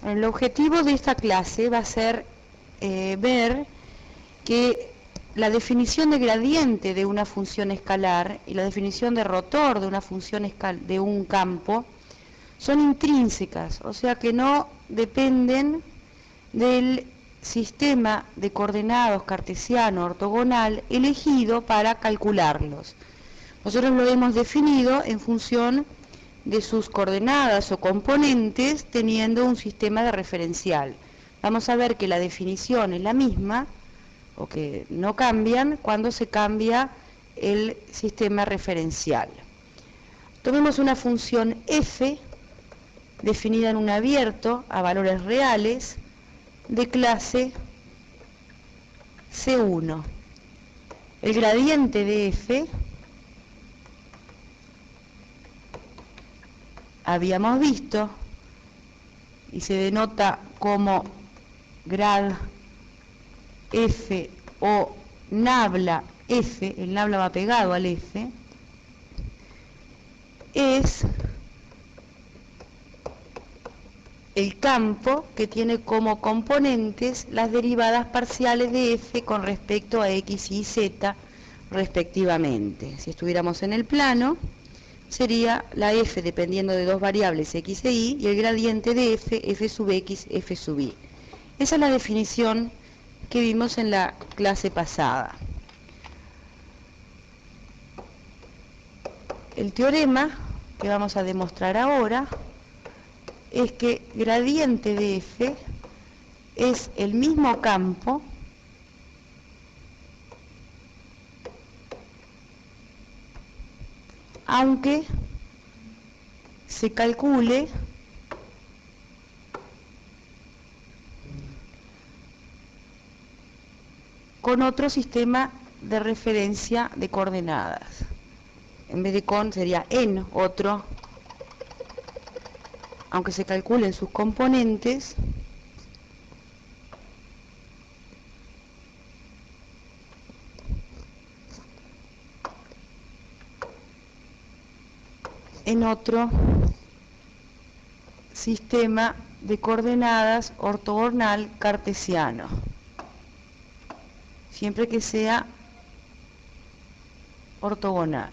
El objetivo de esta clase va a ser ver que la definición de gradiente de una función escalar y la definición de rotor de una función de un campo son intrínsecas, o sea que no dependen del sistema de coordenados cartesiano ortogonal elegido para calcularlos. Nosotros lo hemos definido en función de sus coordenadas o componentes teniendo un sistema de referencial. Vamos a ver que la definición es la misma, o que no cambian, cuando se cambia el sistema referencial. Tomemos una función f, definida en un abierto a valores reales, de clase C1. El gradiente de f habíamos visto y se denota como grad f o nabla f, el nabla va pegado al f, es el campo que tiene como componentes las derivadas parciales de f con respecto a x y z respectivamente. Si estuviéramos en el plano, sería la f dependiendo de dos variables x e y, y el gradiente de f sub x, f sub y. Esa es la definición que vimos en la clase pasada. El teorema que vamos a demostrar ahora es que gradiente de f es el mismo campo aunque se calcule con otro sistema de referencia de coordenadas. En vez de con sería en otro, aunque se calculen sus componentes en otro sistema de coordenadas ortogonal cartesiano, siempre que sea ortogonal.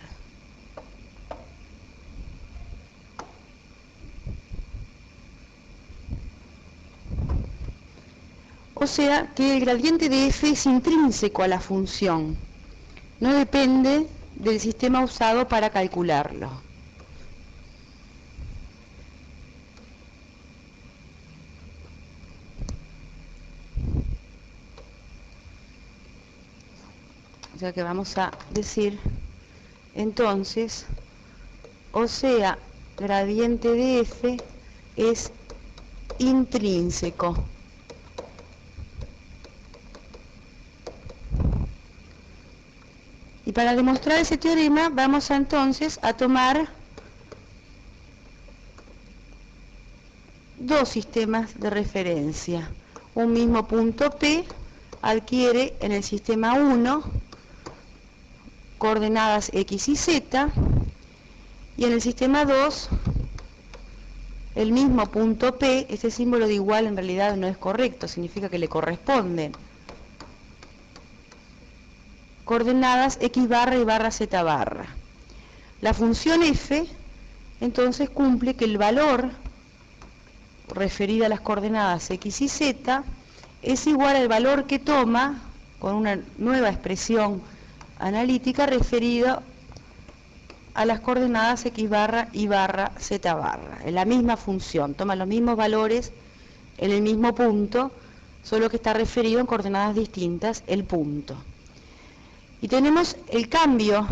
O sea que el gradiente de f es intrínseco a la función, no depende del sistema usado para calcularlo. O sea que vamos a decir entonces, o sea, gradiente de f es intrínseco. Y para demostrar ese teorema vamos entonces a tomar dos sistemas de referencia. Un mismo punto P adquiere en el sistema 1 coordenadas x y z, y en el sistema 2 el mismo punto P. Este símbolo de igual en realidad no es correcto, significa que le corresponden coordenadas x barra y barra z barra. La función f entonces cumple que el valor referido a las coordenadas x y z es igual al valor que toma con una nueva expresión analítica referida a las coordenadas x barra y barra z barra. En la misma función, toma los mismos valores en el mismo punto, solo que está referido en coordenadas distintas el punto. Y tenemos el cambio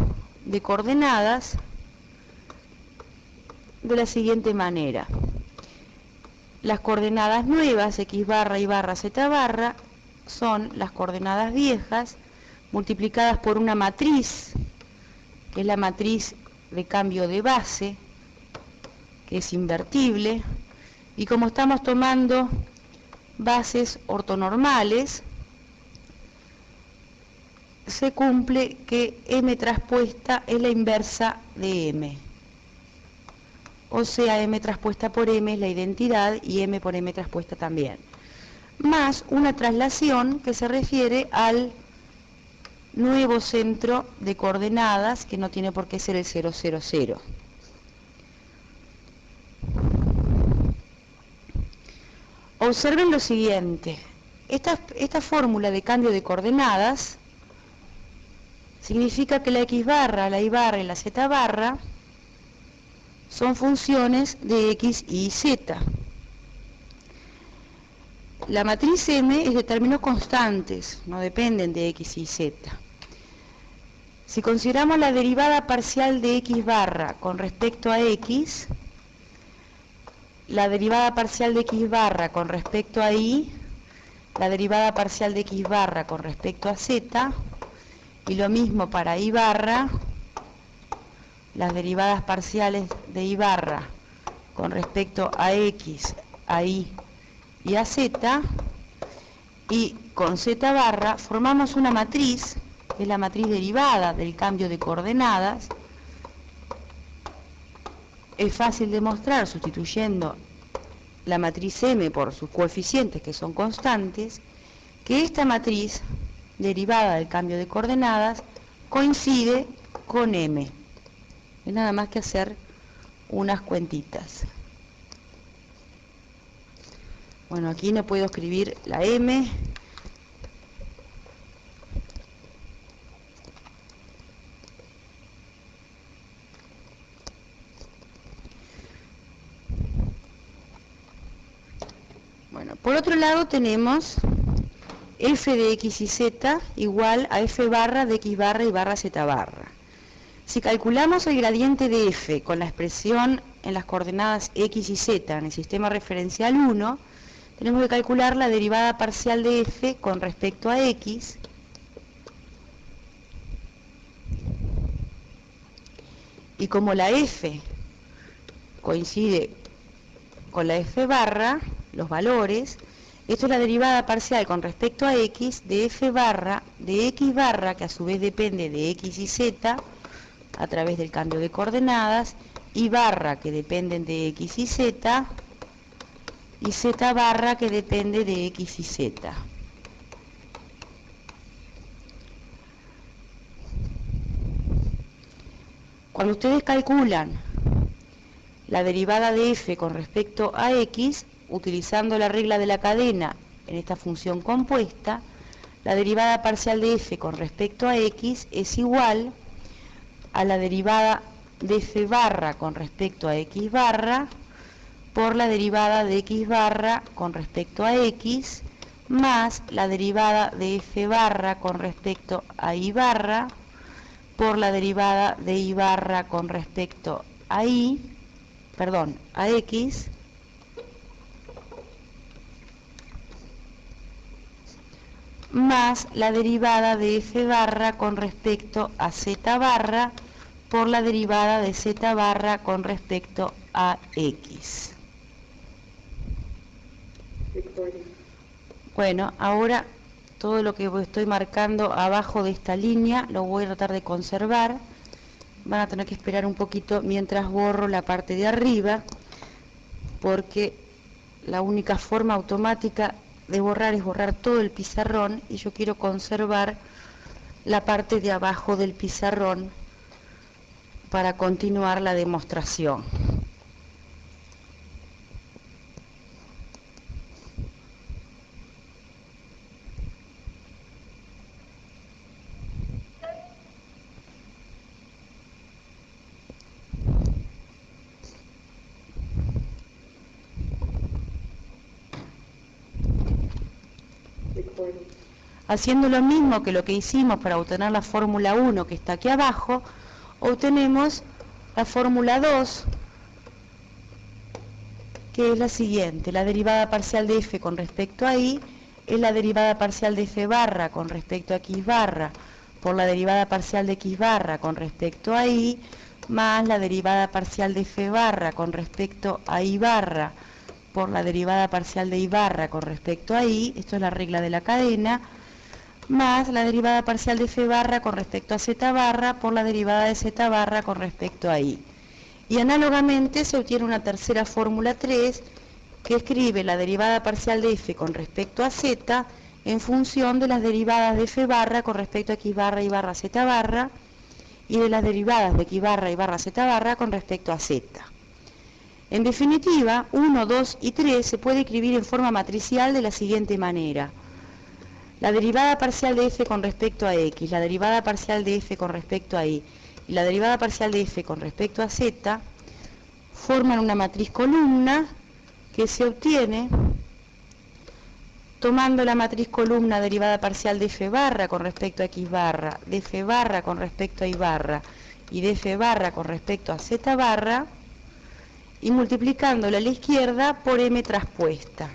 de coordenadas de la siguiente manera. Las coordenadas nuevas, x barra y barra z barra, son las coordenadas viejas multiplicadas por una matriz, que es la matriz de cambio de base, que es invertible, y como estamos tomando bases ortonormales, se cumple que m traspuesta es la inversa de m. o sea, m traspuesta por m es la identidad y m por m traspuesta también. Más una traslación que se refiere al nuevo centro de coordenadas, que no tiene por qué ser el 0, 0, 0. Observen lo siguiente. Esta fórmula de cambio de coordenadas significa que la x barra, la y barra y la z barra son funciones de x y z. La matriz M es de términos constantes, no dependen de x y z. Si consideramos la derivada parcial de x barra con respecto a x, la derivada parcial de x barra con respecto a y, la derivada parcial de x barra con respecto a z, y lo mismo para y barra, las derivadas parciales de y barra con respecto a x, a y y a z, y con z barra formamos una matriz, que es la matriz derivada del cambio de coordenadas. Es fácil de mostrar sustituyendo la matriz M por sus coeficientes, que son constantes, que esta matriz derivada del cambio de coordenadas coincide con M. Es nada más que hacer unas cuentitas. Bueno, aquí no puedo escribir la M. Bueno, por otro lado tenemos f de x y z igual a f barra de x barra y barra z barra. Si calculamos el gradiente de f con la expresión en las coordenadas x y z en el sistema referencial 1, tenemos que calcular la derivada parcial de f con respecto a x, y como la f coincide con la f barra, los valores, esto es la derivada parcial con respecto a x de f barra de x barra, que a su vez depende de x y z a través del cambio de coordenadas, y barra, que dependen de x y z barra, que depende de x y z. Cuando ustedes calculan la derivada de f con respecto a x, utilizando la regla de la cadena en esta función compuesta, la derivada parcial de f con respecto a x es igual a la derivada de f barra con respecto a x barra por la derivada de x barra con respecto a x más la derivada de f barra con respecto a y barra por la derivada de y barra con respecto a a x más la derivada de f barra con respecto a z barra por la derivada de z barra con respecto a x. Bueno, ahora todo lo que estoy marcando abajo de esta línea lo voy a tratar de conservar. Van a tener que esperar un poquito mientras borro la parte de arriba, porque la única forma automática de borrar es borrar todo el pizarrón, y yo quiero conservar la parte de abajo del pizarrón para continuar la demostración. Haciendo lo mismo que lo que hicimos para obtener la fórmula 1 que está aquí abajo, obtenemos la fórmula 2, que es la siguiente: la derivada parcial de f con respecto a y es la derivada parcial de f barra con respecto a x barra por la derivada parcial de x barra con respecto a y más la derivada parcial de f barra con respecto a y barra por la derivada parcial de y barra con respecto a y, esto es la regla de la cadena, más la derivada parcial de f barra con respecto a z barra por la derivada de z barra con respecto a y. Y análogamente se obtiene una tercera fórmula 3 que escribe la derivada parcial de f con respecto a z en función de las derivadas de f barra con respecto a x barra y barra z barra y de las derivadas de x barra y barra z barra con respecto a z. En definitiva, 1, 2 y 3 se puede escribir en forma matricial de la siguiente manera. La derivada parcial de f con respecto a x, la derivada parcial de f con respecto a y la derivada parcial de f con respecto a z forman una matriz columna que se obtiene tomando la matriz columna derivada parcial de f barra con respecto a x barra, de f barra con respecto a y barra y de f barra con respecto a z barra y multiplicándola a la izquierda por m traspuesta,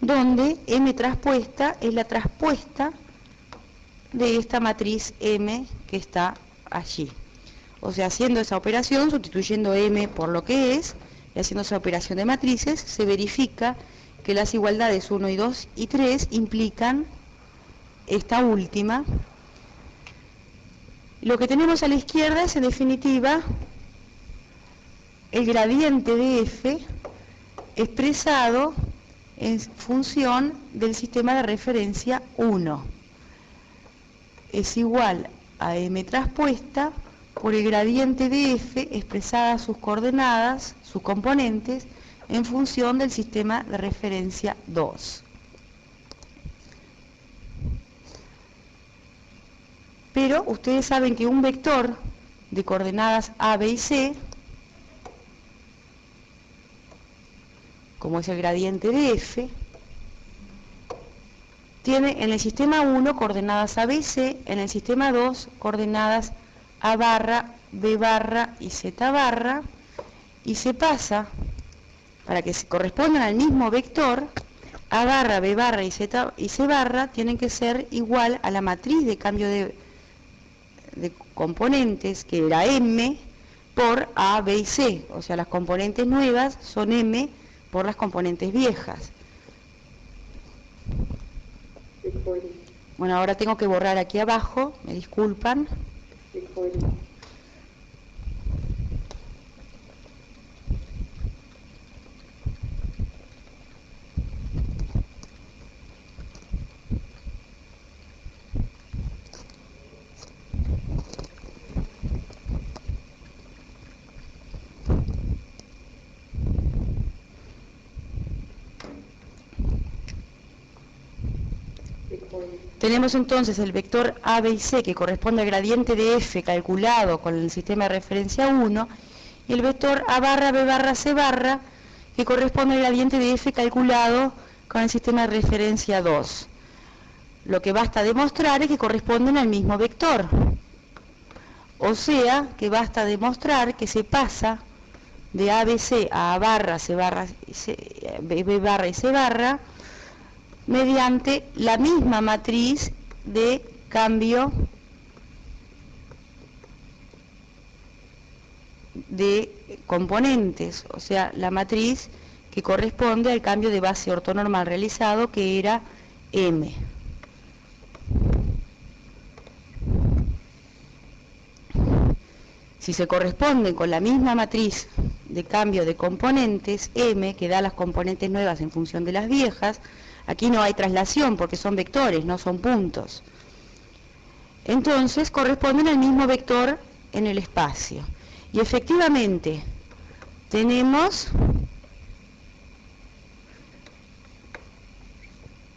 donde m traspuesta es la traspuesta de esta matriz m que está allí. O sea, haciendo esa operación, sustituyendo m por lo que es, y haciendo esa operación de matrices, se verifica que las igualdades 1 y 2 y 3 implican esta última. Lo que tenemos a la izquierda es, en definitiva, el gradiente de f expresado en función del sistema de referencia 1. Es igual a m traspuesta por el gradiente de f expresada sus coordenadas, sus componentes, en función del sistema de referencia 2. Pero ustedes saben que un vector de coordenadas a, b y c, como es el gradiente de f, tiene en el sistema 1 coordenadas a, b y c, en el sistema 2 coordenadas a barra, b barra y z barra, y se pasa, para que se correspondan al mismo vector, a barra, b barra y c barra tienen que ser igual a la matriz de cambio de componentes, que era m por a, b y c, o sea, las componentes nuevas son m por las componentes viejas. Bueno, ahora tengo que borrar aquí abajo, me disculpan. Tenemos entonces el vector a, b y c que corresponde al gradiente de f calculado con el sistema de referencia 1 y el vector a barra, b barra, c barra que corresponde al gradiente de f calculado con el sistema de referencia 2. Lo que basta demostrar es que corresponden al mismo vector. O sea, que basta demostrar que se pasa de ABC a A barra, C barra, B barra y C barra mediante la misma matriz de cambio de componentes, o sea, la matriz que corresponde al cambio de base ortonormal realizado, que era M. Si se corresponden con la misma matriz de cambio de componentes, M, que da las componentes nuevas en función de las viejas, aquí no hay traslación porque son vectores, no son puntos. Entonces corresponden al mismo vector en el espacio. Y efectivamente tenemos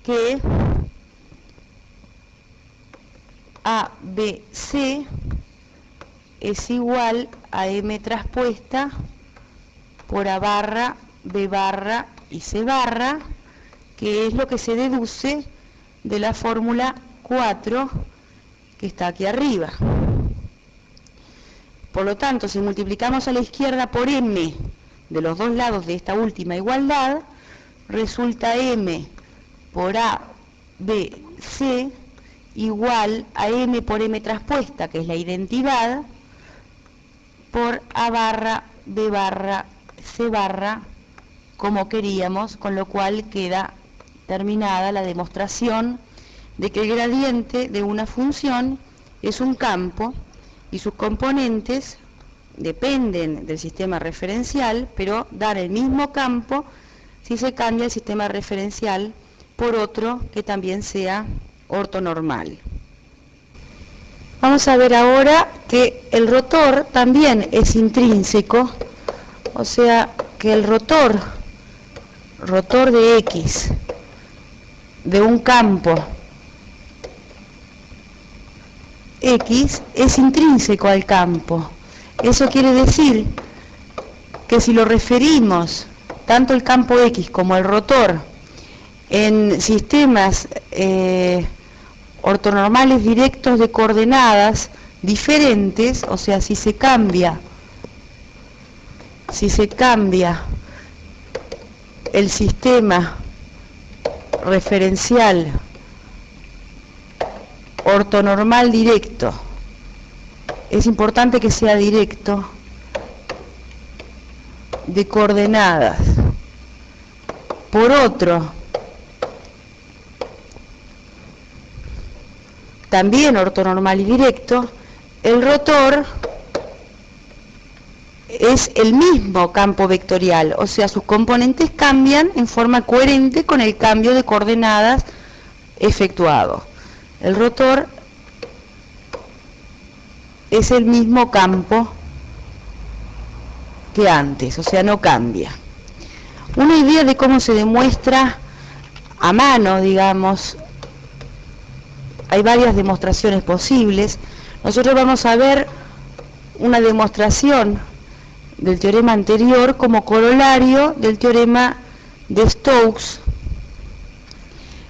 que ABC es igual a M traspuesta por A barra, B barra y C barra, que es lo que se deduce de la fórmula 4 que está aquí arriba. Por lo tanto, si multiplicamos a la izquierda por M de los dos lados de esta última igualdad, resulta M por A, B, C igual a M por M traspuesta, que es la identidad, por A barra, B barra, C barra, como queríamos, con lo cual queda terminada la demostración de que el gradiente de una función es un campo y sus componentes dependen del sistema referencial, pero dan el mismo campo si se cambia el sistema referencial por otro que también sea ortonormal. Vamos a ver ahora que el rotor también es intrínseco, o sea que el rotor de X de un campo X es intrínseco al campo. Eso quiere decir que si lo referimos, tanto el campo X como el rotor, en sistemas ortonormales directos de coordenadas diferentes, o sea, si se cambia el sistema referencial ortonormal directo, es importante que sea directo, de coordenadas, por otro también ortonormal y directo, el rotor es el mismo campo vectorial, o sea, sus componentes cambian en forma coherente con el cambio de coordenadas efectuado. El rotor es el mismo campo que antes, o sea, no cambia. Una idea de cómo se demuestra a mano, digamos, hay varias demostraciones posibles. Nosotros vamos a ver una demostración del teorema anterior como corolario del teorema de Stokes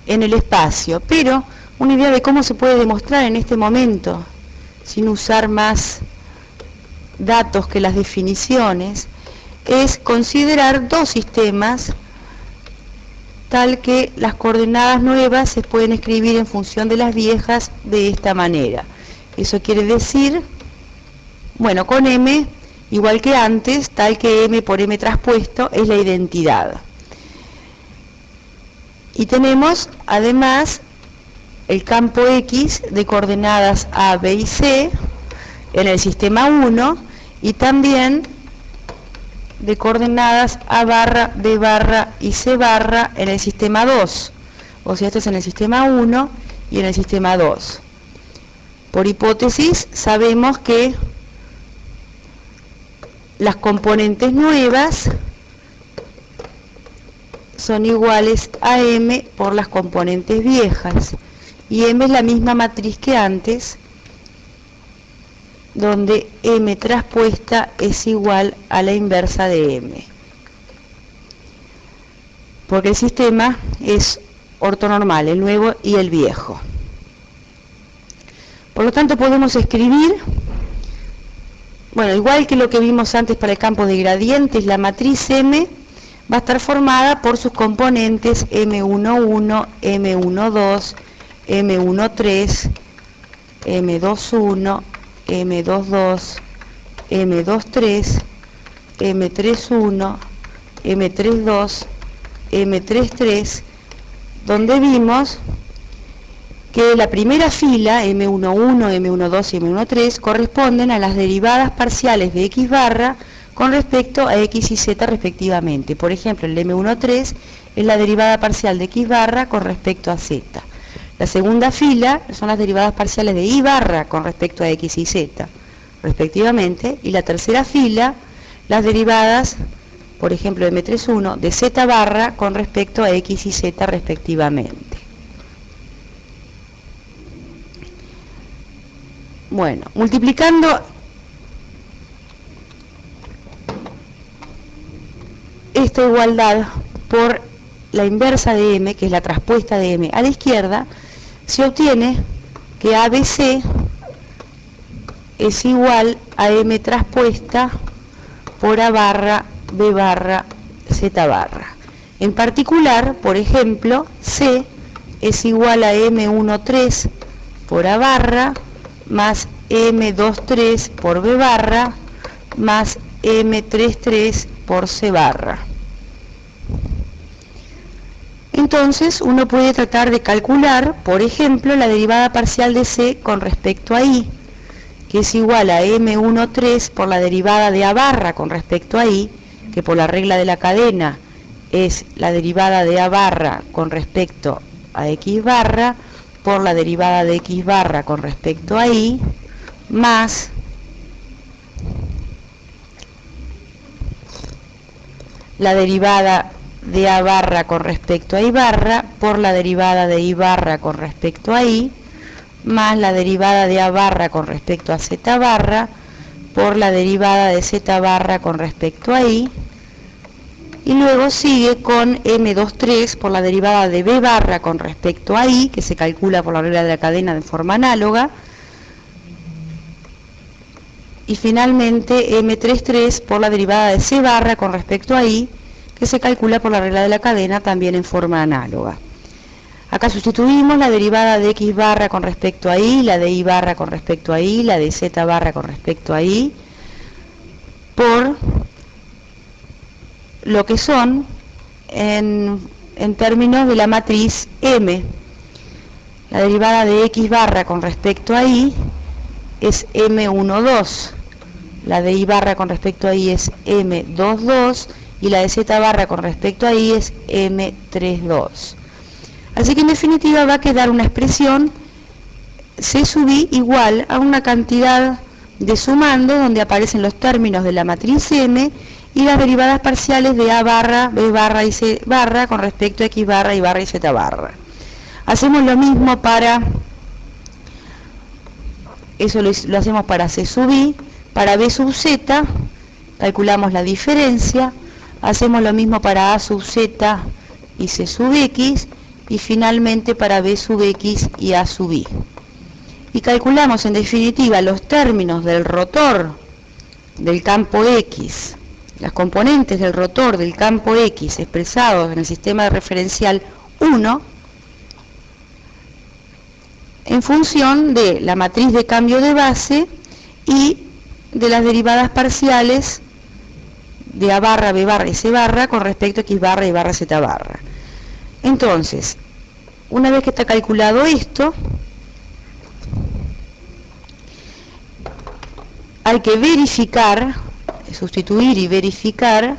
en el espacio, pero una idea de cómo se puede demostrar en este momento, sin usar más datos que las definiciones, es considerar dos sistemas tal que las coordenadas nuevas se pueden escribir en función de las viejas de esta manera. Eso quiere decir, bueno, con M, igual que antes, tal que M por M traspuesto es la identidad. Y tenemos, además, el campo X de coordenadas A, B y C en el sistema 1 y también de coordenadas A barra, B barra y C barra en el sistema 2. O sea, esto es en el sistema 1 y en el sistema 2. Por hipótesis, sabemos que las componentes nuevas son iguales a M por las componentes viejas. Y M es la misma matriz que antes, donde M traspuesta es igual a la inversa de M. Porque el sistema es ortonormal, el nuevo y el viejo. Por lo tanto, podemos escribir, bueno, igual que lo que vimos antes para el campo de gradientes, la matriz M va a estar formada por sus componentes M11, M12, M13, M21, M22, M23, M31, M32, M33, donde vimos que la primera fila, M11, M12 y M13, corresponden a las derivadas parciales de X barra con respecto a X y Z respectivamente. Por ejemplo, el M13 es la derivada parcial de X barra con respecto a Z. La segunda fila son las derivadas parciales de Y barra con respecto a X y Z respectivamente. Y la tercera fila, las derivadas, por ejemplo, M31 de Z barra con respecto a X y Z respectivamente. Bueno, multiplicando esta igualdad por la inversa de M, que es la traspuesta de M a la izquierda, se obtiene que ABC es igual a M traspuesta por A barra, B barra, Z barra. En particular, por ejemplo, C es igual a M13 por A barra más M23 por B barra más M33 por C barra. Entonces uno puede tratar de calcular, por ejemplo, la derivada parcial de C con respecto a I. que es igual a M13 por la derivada de A barra con respecto a I, que por la regla de la cadena es la derivada de A barra con respecto a X barra, por la derivada de X barra con respecto a I, más la derivada de A barra con respecto a I barra, por la derivada de I barra con respecto a I, más la derivada de A barra con respecto a Z barra, por la derivada de Z barra con respecto a I, y luego sigue con M23 por la derivada de B barra con respecto a I, que se calcula por la regla de la cadena de forma análoga, y finalmente M33 por la derivada de C barra con respecto a I, que se calcula por la regla de la cadena también en forma análoga. Acá sustituimos la derivada de X barra con respecto a I, la de I barra con respecto a I, la de Z barra con respecto a I, por lo que son en términos de la matriz M. La derivada de X barra con respecto a I es M12, la de I barra con respecto a I es M22 y la de Z barra con respecto a I es M32. Así que en definitiva va a quedar una expresión C sub I igual a una cantidad de sumando donde aparecen los términos de la matriz M y las derivadas parciales de A barra, B barra y C barra con respecto a X barra, Y barra y Z barra. Hacemos lo mismo para, eso lo hacemos para C sub I, para B sub Z, calculamos la diferencia, hacemos lo mismo para A sub Z y C sub X, y finalmente para B sub X y A sub I. Y calculamos en definitiva los términos del rotor del campo X, las componentes del rotor del campo X expresados en el sistema referencial 1, en función de la matriz de cambio de base y de las derivadas parciales de A barra, B barra y C barra con respecto a X barra, Y barra, Z barra. Entonces, una vez que está calculado esto, hay que verificar, sustituir y verificar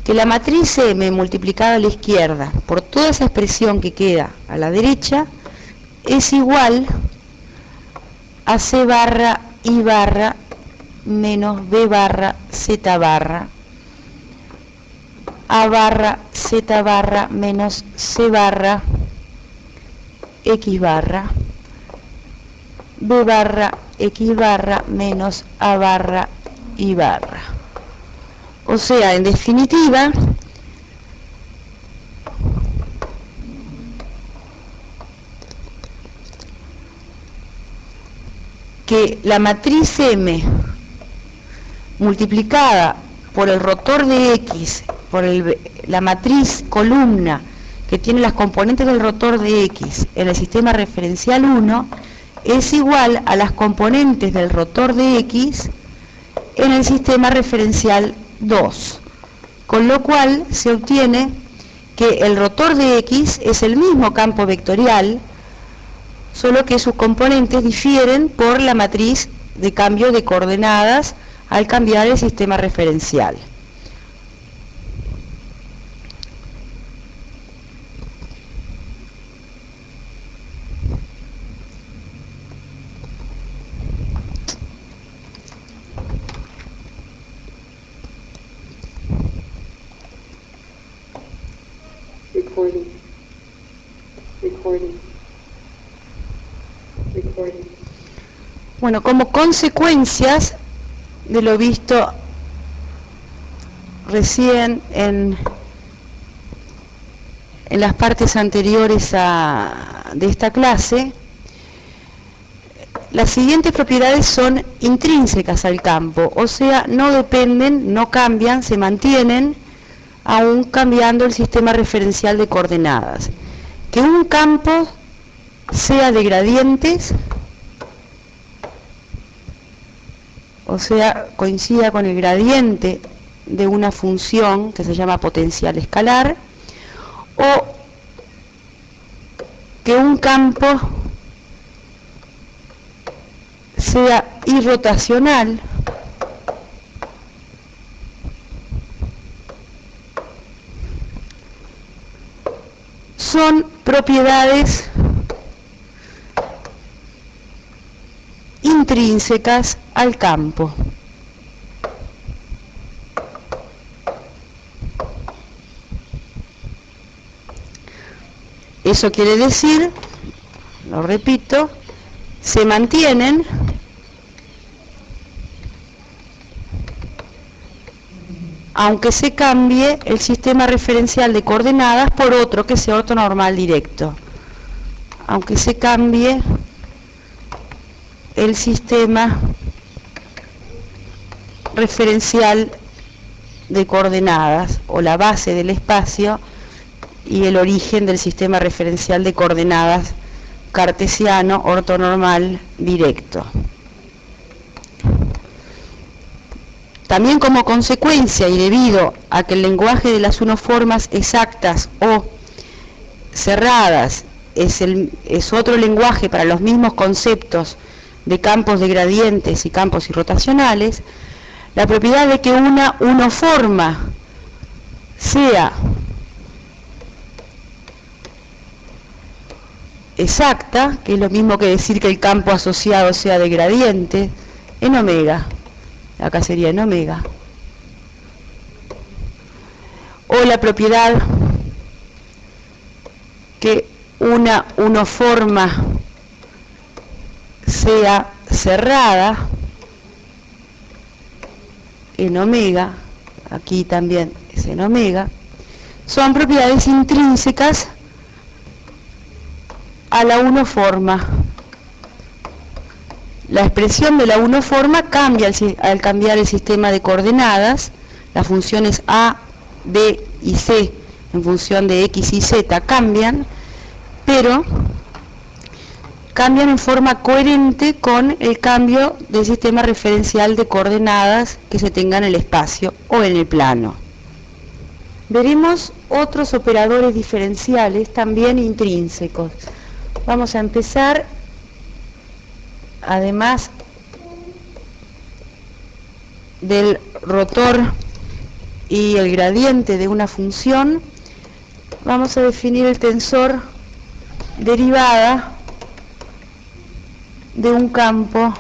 que la matriz M multiplicada a la izquierda por toda esa expresión que queda a la derecha es igual a C barra, I barra menos B barra, Z barra, A barra, Z barra menos C barra, X barra, B barra, X barra menos A barra, Y barra. O sea, en definitiva, que la matriz M multiplicada por el rotor de X, por la matriz columna que tiene las componentes del rotor de X en el sistema referencial 1, es igual a las componentes del rotor de X en el sistema referencial 2, con lo cual se obtiene que el rotor de X es el mismo campo vectorial, solo que sus componentes difieren por la matriz de cambio de coordenadas al cambiar el sistema referencial. Bueno, como consecuencias de lo visto recién en las partes anteriores de esta clase, las siguientes propiedades son intrínsecas al campo, o sea, no dependen, no cambian, se mantienen aún cambiando el sistema referencial de coordenadas. Que un campo sea de gradientes, o sea, coincida con el gradiente de una función que se llama potencial escalar, o que un campo sea irrotacional son propiedades intrínsecas al campo. Eso quiere decir, lo repito, se mantienen aunque se cambie el sistema referencial de coordenadas por otro que sea ortonormal directo. Aunque se cambie el sistema referencial de coordenadas o la base del espacio y el origen del sistema referencial de coordenadas cartesiano ortonormal directo. También como consecuencia y debido a que el lenguaje de las unoformas exactas o cerradas es otro lenguaje para los mismos conceptos de campos de gradientes y campos irrotacionales, la propiedad de que una unoforma sea exacta, que es lo mismo que decir que el campo asociado sea de gradiente, en omega, acá sería en omega, o la propiedad que una unoforma sea cerrada en omega, aquí también es en omega, son propiedades intrínsecas a la unoforma. La expresión de la unoforma cambia al cambiar el sistema de coordenadas. Las funciones A, B y C en función de X y Z cambian, pero cambian en forma coherente con el cambio del sistema referencial de coordenadas que se tenga en el espacio o en el plano. Veremos otros operadores diferenciales también intrínsecos. Vamos a empezar, además del rotor y el gradiente de una función, vamos a definir el tensor derivada de un campo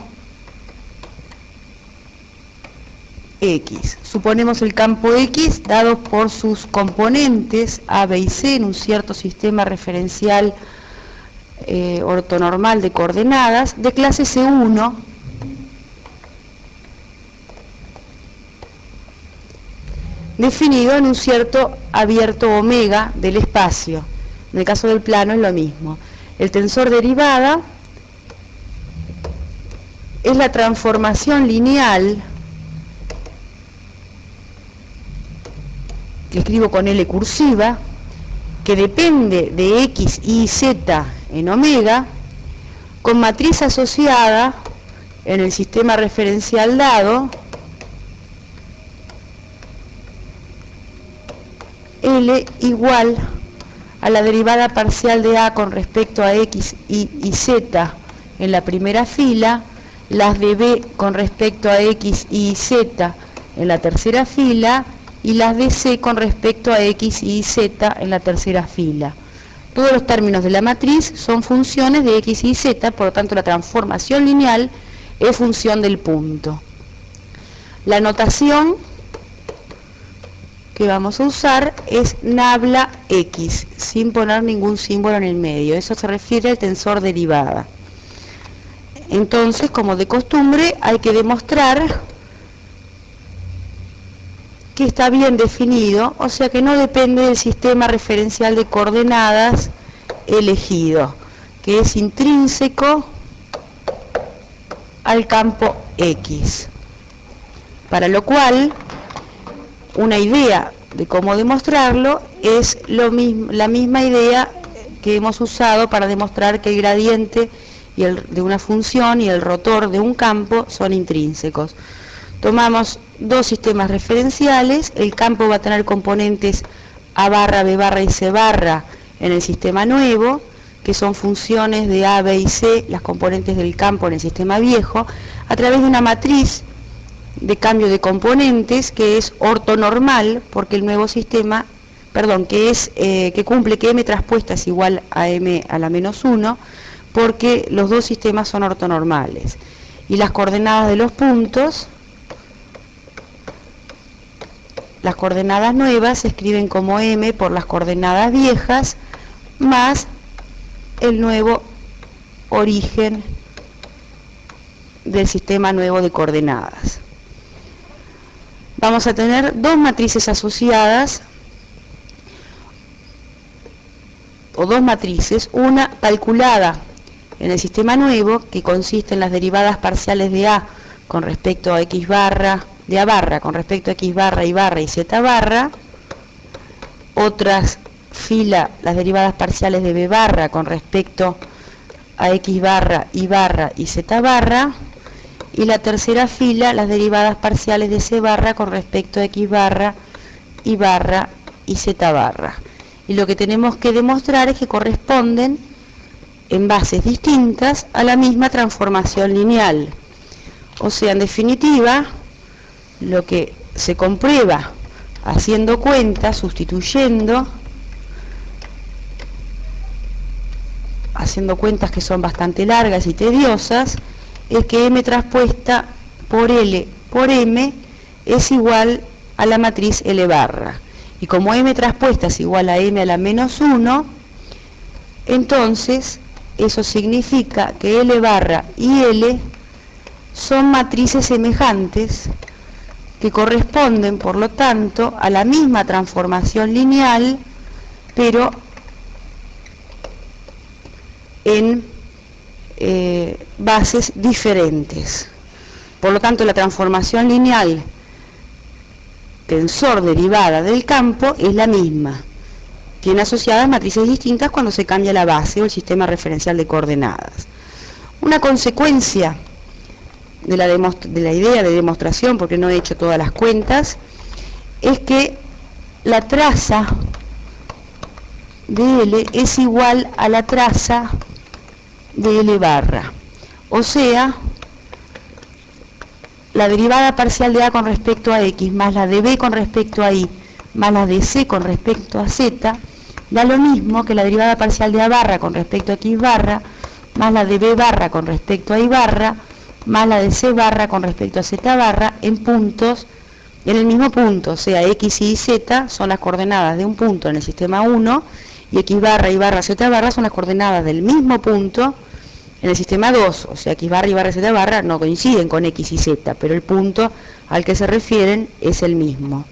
X. Suponemos el campo X dado por sus componentes A, B y C en un cierto sistema referencial ortonormal de coordenadas de clase C1 definido en un cierto abierto omega del espacio. En el caso del plano es lo mismo. El tensor derivada es la transformación lineal, que escribo con L cursiva, que depende de X, Y, Z en omega, con matriz asociada en el sistema referencial dado, L igual a la derivada parcial de A con respecto a X, Y y Z en la primera fila, las de B con respecto a X, Y y Z en la tercera fila, y las de C con respecto a X, Y y Z en la tercera fila. Todos los términos de la matriz son funciones de X y Z, por lo tanto la transformación lineal es función del punto. La notación que vamos a usar es nabla X, sin poner ningún símbolo en el medio. Eso se refiere al tensor derivada. Entonces, como de costumbre, hay que demostrar que está bien definido, o sea que no depende del sistema referencial de coordenadas elegido, que es intrínseco al campo X. Para lo cual, una idea de cómo demostrarlo es la misma idea que hemos usado para demostrar que el gradiente de una función y el rotor de un campo son intrínsecos. Tomamos dos sistemas referenciales, el campo va a tener componentes A barra, B barra y C barra en el sistema nuevo, que son funciones de A, B y C, las componentes del campo en el sistema viejo, a través de una matriz de cambio de componentes que es ortonormal, porque el nuevo sistema, que cumple que m traspuesta es igual a m a la menos 1, porque los dos sistemas son ortonormales. Y las coordenadas de los puntos, las coordenadas nuevas se escriben como m por las coordenadas viejas más el nuevo origen del sistema nuevo de coordenadas. Vamos a tener dos matrices asociadas, o dos matrices, una calculada en el sistema nuevo, que consiste en las derivadas parciales de A con respecto a X barra, de A barra con respecto a X barra y Z barra, otras fila las derivadas parciales de B barra con respecto a X barra y Z barra, y la tercera fila las derivadas parciales de C barra con respecto a X barra y Z barra. Y lo que tenemos que demostrar es que corresponden en bases distintas a la misma transformación lineal. O sea, en definitiva, lo que se comprueba haciendo cuentas, sustituyendo, haciendo cuentas que son bastante largas y tediosas, es que m traspuesta por L por m es igual a la matriz L barra. Y como m traspuesta es igual a m a la menos 1, entonces eso significa que L barra y L son matrices semejantes que corresponden, por lo tanto, a la misma transformación lineal, pero en bases diferentes. Por lo tanto, la transformación lineal tensor derivada del campo es la misma. Tiene asociadas matrices distintas cuando se cambia la base o el sistema referencial de coordenadas. Una consecuencia de la idea de demostración, porque no he hecho todas las cuentas, es que la traza de L es igual a la traza de L barra. O sea, la derivada parcial de A con respecto a X más la de B con respecto a Y más la de C con respecto a Z da lo mismo que la derivada parcial de A barra con respecto a X barra más la de B barra con respecto a Y barra más la de C barra con respecto a Z barra en puntos, en el mismo punto. O sea, X y Z son las coordenadas de un punto en el sistema 1 y X barra, Y barra, Z barra son las coordenadas del mismo punto en el sistema 2, o sea, X barra, Y barra, Z barra no coinciden con X y Z, pero el punto al que se refieren es el mismo.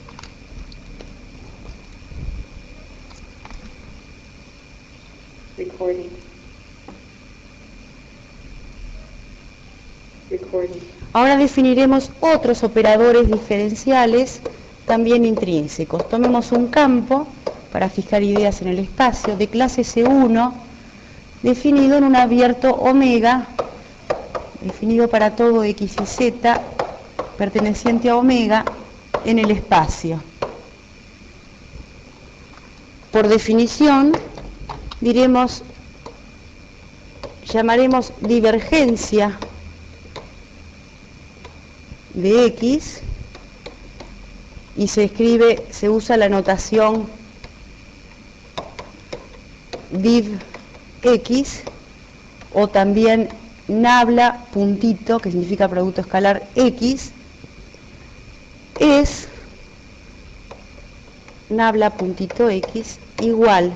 Ahora definiremos otros operadores diferenciales también intrínsecos. Tomemos un campo para fijar ideas en el espacio de clase C1, definido en un abierto omega, definido para todo X y Z, perteneciente a omega en el espacio. Por definición, llamaremos divergencia de X, y se usa la notación div X, o también nabla puntito, que significa producto escalar X, es nabla puntito X igual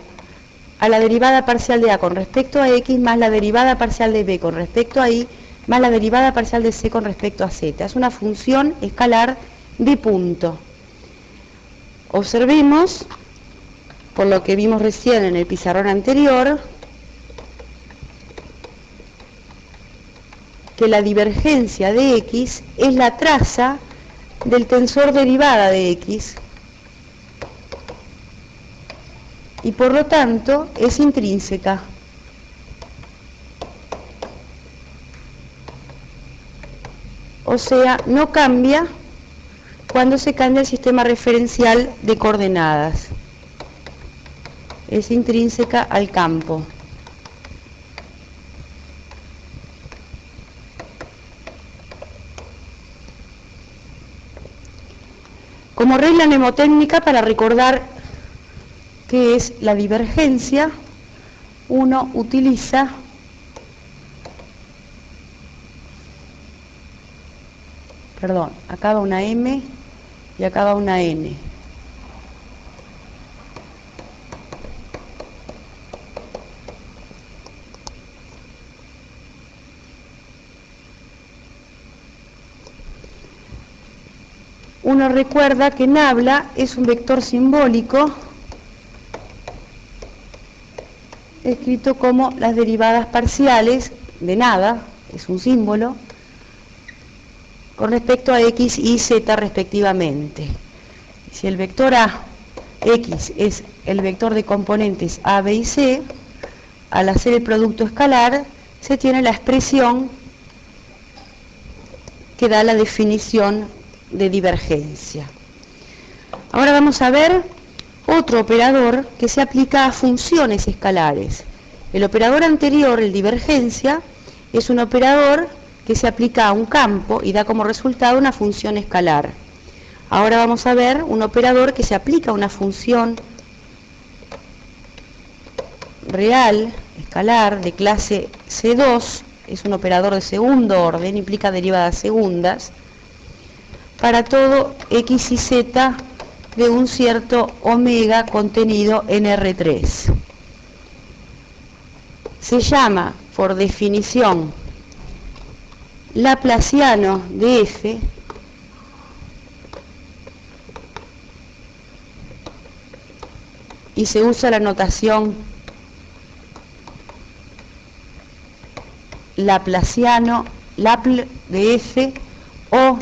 a la derivada parcial de A con respecto a X más la derivada parcial de B con respecto a Y más la derivada parcial de C con respecto a Z. Es una función escalar de punto. Observemos, por lo que vimos recién en el pizarrón anterior, que la divergencia de X es la traza del tensor derivada de X y por lo tanto es intrínseca. O sea, no cambia cuando se cambia el sistema referencial de coordenadas. Es intrínseca al campo. Como regla mnemotécnica, para recordar qué es la divergencia, uno utiliza acá va una M y acá va una N. Uno recuerda que nabla es un vector simbólico escrito como las derivadas parciales de nada, es un símbolo, con respecto a x y z respectivamente. Si el vector a, x, es el vector de componentes a, b y c, al hacer el producto escalar se tiene la expresión que da la definición de divergencia. Ahora vamos a ver otro operador que se aplica a funciones escalares. El operador anterior, el divergencia, es un operador que se aplica a un campo y da como resultado una función escalar. Ahora vamos a ver un operador que se aplica a una función real, escalar, de clase C2, es un operador de segundo orden, implica derivadas segundas, para todo x y z de un cierto omega contenido en R3. Se llama, por definición, laplaciano de f, y se usa la notación laplaciano, Lapl de f, o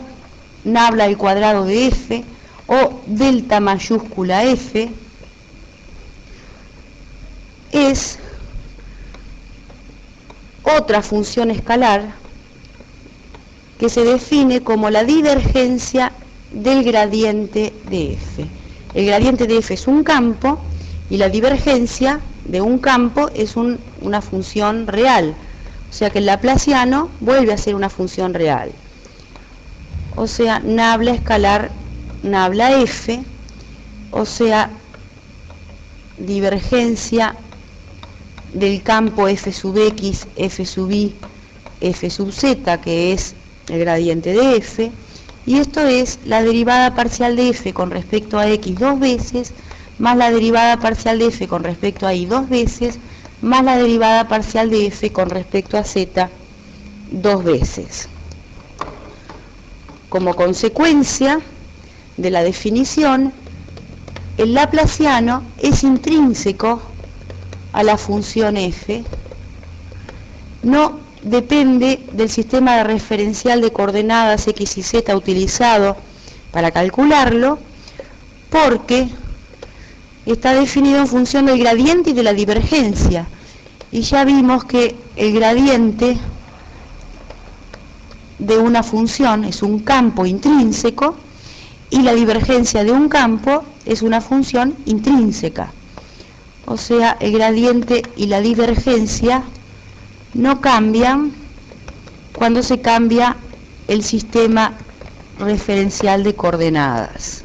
nabla al cuadrado de f, o delta mayúscula f, es otra función escalar que se define como la divergencia del gradiente de f. El gradiente de f es un campo y la divergencia de un campo es una función real. O sea que el laplaciano vuelve a ser una función real. O sea, nabla escalar, nabla f, o sea, divergencia del campo f sub x, f sub y, f sub z, que es el gradiente de f, y esto es la derivada parcial de f con respecto a x dos veces, más la derivada parcial de f con respecto a y dos veces, más la derivada parcial de f con respecto a z dos veces. Como consecuencia de la definición, el laplaciano es intrínseco a la función f, no depende del sistema de referencial de coordenadas x y z utilizado para calcularlo, porque está definido en función del gradiente y de la divergencia. Y ya vimos que el gradiente de una función es un campo intrínseco y la divergencia de un campo es una función intrínseca. O sea, el gradiente y la divergencia no cambian cuando se cambia el sistema referencial de coordenadas.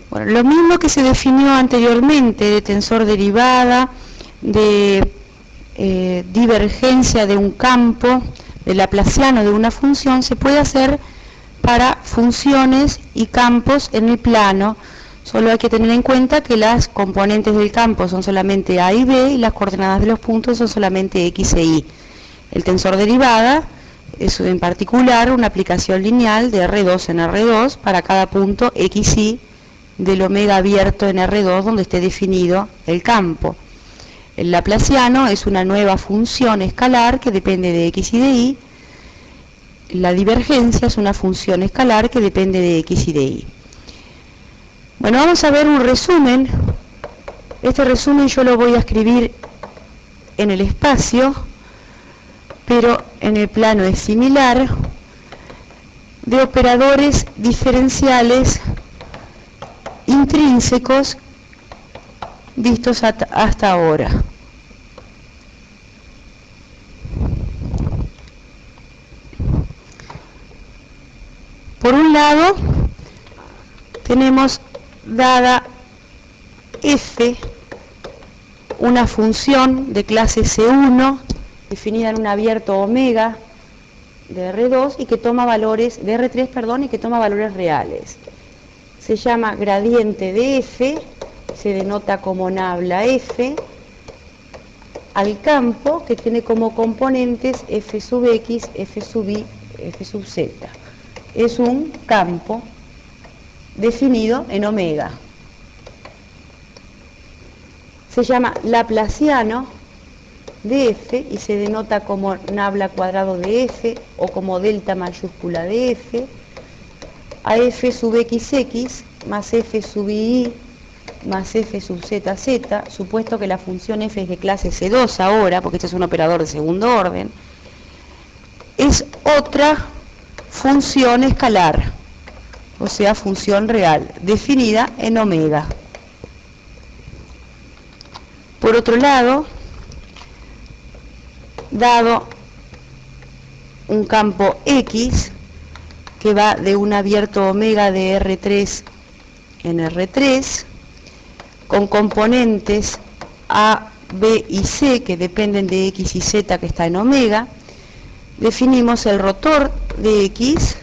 Bueno, lo mismo que se definió anteriormente de tensor derivada, de divergencia de un campo, de laplaciano de una función, se puede hacer para funciones y campos en el plano. Solo hay que tener en cuenta que las componentes del campo son solamente a y b y las coordenadas de los puntos son solamente x e y. El tensor derivada es en particular una aplicación lineal de R2 en R2 para cada punto x y del omega abierto en R2 donde esté definido el campo. El laplaciano es una nueva función escalar que depende de x y de y. La divergencia es una función escalar que depende de x y de y. Bueno, vamos a ver un resumen. Este resumen yo lo voy a escribir en el espacio, pero en el plano es similar, de operadores diferenciales intrínsecos vistos hasta ahora. Por un lado, tenemos dada f una función de clase C1 definida en un abierto omega de R2 y que toma valores de R3, perdón, y que toma valores reales. Se llama gradiente de f, se denota como nabla f, al campo que tiene como componentes f sub x, f sub y, f sub z. Es un campo definido en omega. Se llama laplaciano de f y se denota como nabla cuadrado de f o como delta mayúscula de f a f sub xx más f sub y más f sub zz, supuesto que la función f es de clase C2 ahora, porque este es un operador de segundo orden, es otra función escalar, o sea, función real, definida en omega. Por otro lado, dado un campo X que va de un abierto omega de R3 en R3, con componentes A, B y C que dependen de X y Z que está en omega, definimos el rotor de X,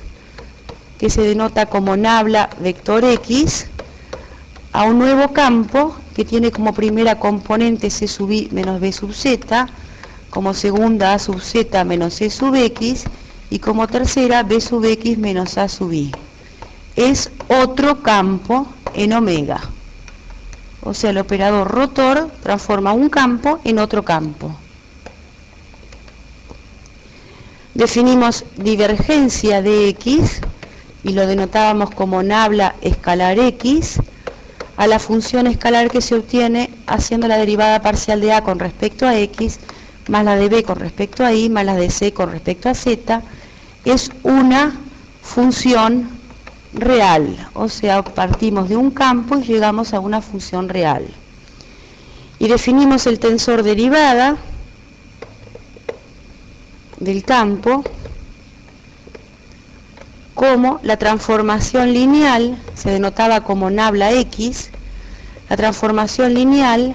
que se denota como nabla vector X, a un nuevo campo que tiene como primera componente C sub I menos B sub Z, como segunda A sub Z menos C sub X, y como tercera B sub X menos A sub I. Es otro campo en omega. O sea, el operador rotor transforma un campo en otro campo. Definimos divergencia de X, y lo denotábamos como nabla escalar X, a la función escalar que se obtiene haciendo la derivada parcial de A con respecto a X, más la de B con respecto a Y, más la de C con respecto a Z, es una función real. O sea, partimos de un campo y llegamos a una función real. Y definimos el tensor derivada del campo como la transformación lineal, se denotaba como nabla X, la transformación lineal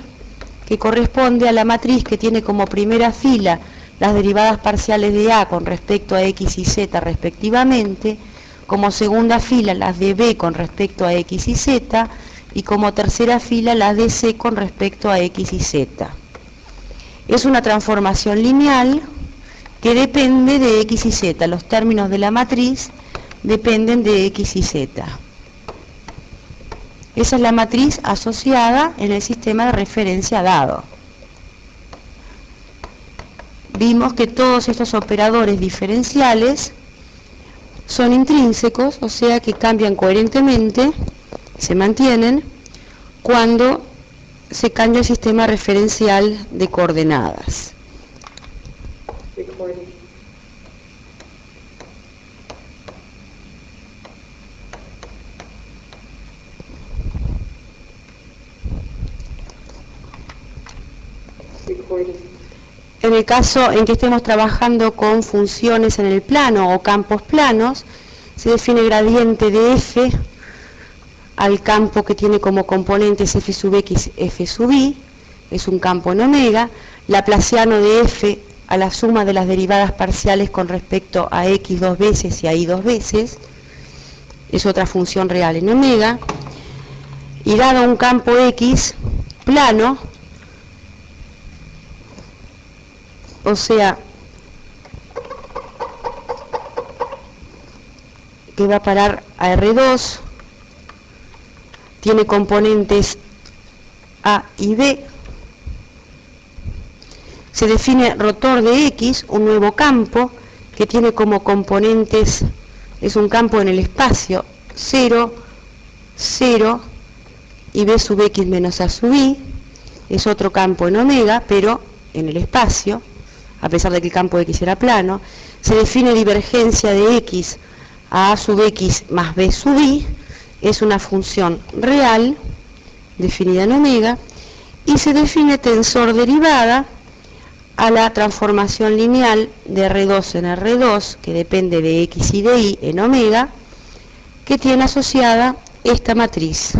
que corresponde a la matriz que tiene como primera fila las derivadas parciales de A con respecto a X y Z respectivamente, como segunda fila las de B con respecto a X y Z, y como tercera fila las de C con respecto a X y Z. Es una transformación lineal que depende de X y Z, los términos de la matriz dependen de X y Z. Esa es la matriz asociada en el sistema de referencia dado. Vimos que todos estos operadores diferenciales son intrínsecos, o sea que cambian coherentemente, se mantienen, cuando se cambia el sistema referencial de coordenadas. En el caso en que estemos trabajando con funciones en el plano o campos planos, se define gradiente de f al campo que tiene como componentes f sub x, f sub y, es un campo en omega, laplaciano de f a la suma de las derivadas parciales con respecto a x dos veces y a y dos veces, es otra función real en omega, y dado un campo x plano, o sea, que va a parar a R2, tiene componentes A y B, se define rotor de X, un nuevo campo, que tiene como componentes, es un campo en el espacio, 0, 0, y B sub X menos A sub Y, es otro campo en omega, pero en el espacio, a pesar de que el campo X era plano. Se define divergencia de X a sub X más B sub Y, es una función real, definida en omega, y se define tensor derivada a la transformación lineal de R2 en R2, que depende de X y de Y en omega, que tiene asociada esta matriz.